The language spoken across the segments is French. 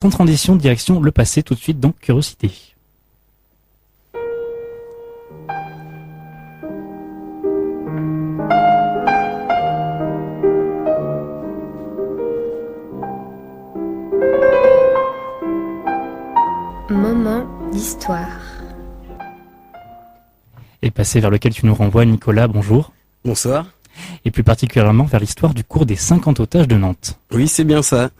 Sans transition, direction le passé, tout de suite dans Curiosité. Moment d'histoire. Et le passé vers lequel tu nous renvoies, Nicolas, bonjour. Bonsoir. Et plus particulièrement vers l'histoire du cours des 50 otages de Nantes. Oui, c'est bien ça.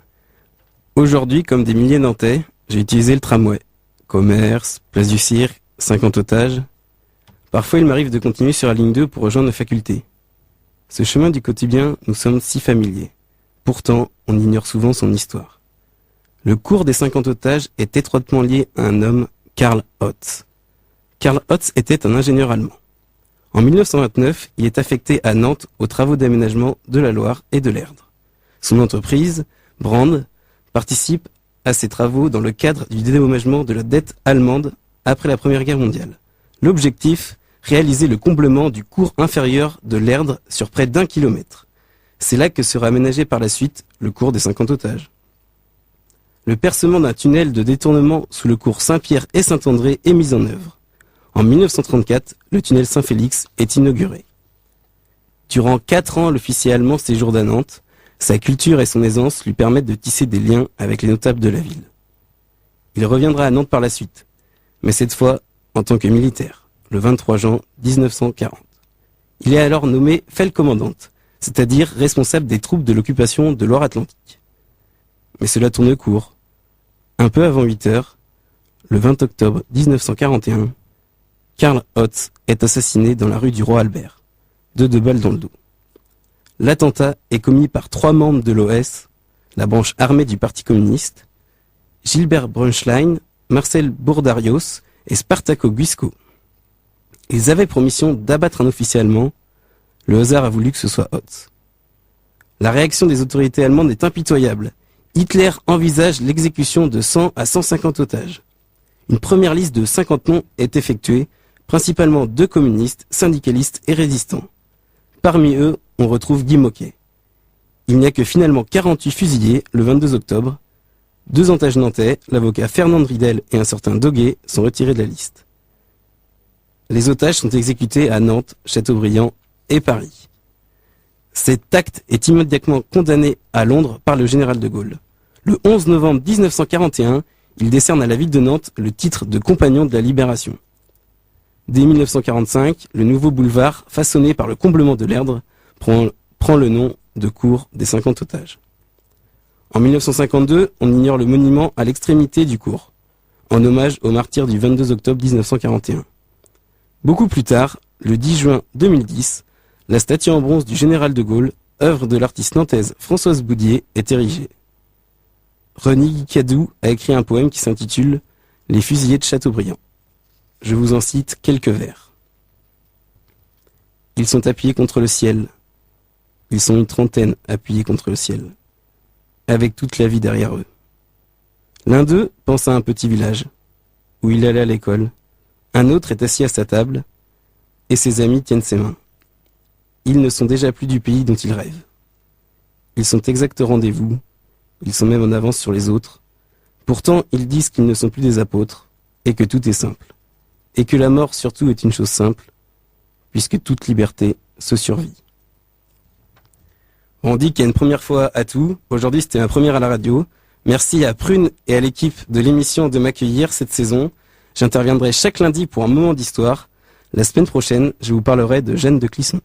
Aujourd'hui, comme des milliers Nantais, j'ai utilisé le tramway. Commerce, place du Cirque, 50 otages. Parfois, il m'arrive de continuer sur la ligne 2 pour rejoindre la faculté. Ce chemin du quotidien, nous sommes si familiers. Pourtant, on ignore souvent son histoire. Le cours des 50 otages est étroitement lié à un homme, Karl Hotz. Karl Hotz était un ingénieur allemand. En 1929, il est affecté à Nantes aux travaux d'aménagement de la Loire et de l'Erdre. Son entreprise, Brand, participe à ces travaux dans le cadre du dédommagement de la dette allemande après la Première Guerre mondiale. L'objectif, réaliser le comblement du cours inférieur de l'Erdre sur près d'1 kilomètre. C'est là que sera aménagé par la suite le cours des 50 otages. Le percement d'un tunnel de détournement sous le cours Saint-Pierre et Saint-André est mis en œuvre. En 1934, le tunnel Saint-Félix est inauguré. Durant 4 ans, l'officier allemand séjourne à Nantes. Sa culture et son aisance lui permettent de tisser des liens avec les notables de la ville. Il reviendra à Nantes par la suite, mais cette fois en tant que militaire, le 23 juin 1940. Il est alors nommé Feldkommandant, c'est-à-dire responsable des troupes de l'occupation de Loire-Atlantique. Mais cela tourne court. Un peu avant 8 heures, le 20 octobre 1941, Karl Hotz est assassiné dans la rue du Roi Albert, de 2 balles dans le dos. L'attentat est commis par 3 membres de l'OS, la branche armée du Parti communiste, Gilbert Brunschlein, Marcel Bourdarios et Spartaco Guisco. Ils avaient pour mission d'abattre un officier allemand. Le hasard a voulu que ce soit Hotz. La réaction des autorités allemandes est impitoyable. Hitler envisage l'exécution de 100 à 150 otages. Une première liste de 50 noms est effectuée, principalement de communistes, syndicalistes et résistants. Parmi eux, on retrouve Guy Môquet. Il n'y a que finalement 48 fusillés le 22 octobre. 2 otages nantais, l'avocat Fernand Ridel et un certain Doguet, sont retirés de la liste. Les otages sont exécutés à Nantes, Châteaubriand et Paris. Cet acte est immédiatement condamné à Londres par le général de Gaulle. Le 11 novembre 1941, il décerne à la ville de Nantes le titre de compagnon de la Libération. Dès 1945, le nouveau boulevard, façonné par le comblement de l'Erdre, prend le nom de cours des 50 otages. En 1952, on ignore le monument à l'extrémité du cours, en hommage aux martyrs du 22 octobre 1941. Beaucoup plus tard, le 10 juin 2010, la statue en bronze du général de Gaulle, œuvre de l'artiste nantaise Françoise Boudier, est érigée. René Guicadou a écrit un poème qui s'intitule « Les fusillés de Châteaubriand ». Je vous en cite quelques vers. Ils sont appuyés contre le ciel. Ils sont une trentaine appuyés contre le ciel, avec toute la vie derrière eux. L'un d'eux pense à un petit village, où il allait à l'école. Un autre est assis à sa table, et ses amis tiennent ses mains. Ils ne sont déjà plus du pays dont ils rêvent. Ils sont exacts au rendez-vous, ils sont même en avance sur les autres. Pourtant, ils disent qu'ils ne sont plus des apôtres, et que tout est simple. Et que la mort surtout est une chose simple, puisque toute liberté se survit. On dit qu'il y a une première fois à tout. Aujourd'hui, c'était ma première à la radio. Merci à Prune et à l'équipe de l'émission de m'accueillir cette saison. J'interviendrai chaque lundi pour un moment d'histoire. La semaine prochaine, je vous parlerai de Jeanne de Clisson.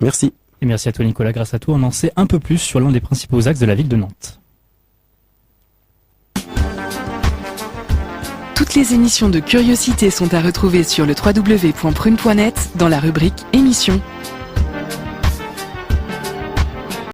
Merci. Et merci à toi, Nicolas. Grâce à toi, on en sait un peu plus sur l'un des principaux axes de la ville de Nantes. Toutes les émissions de Curiosité sont à retrouver sur le www.prune.net dans la rubrique Émissions.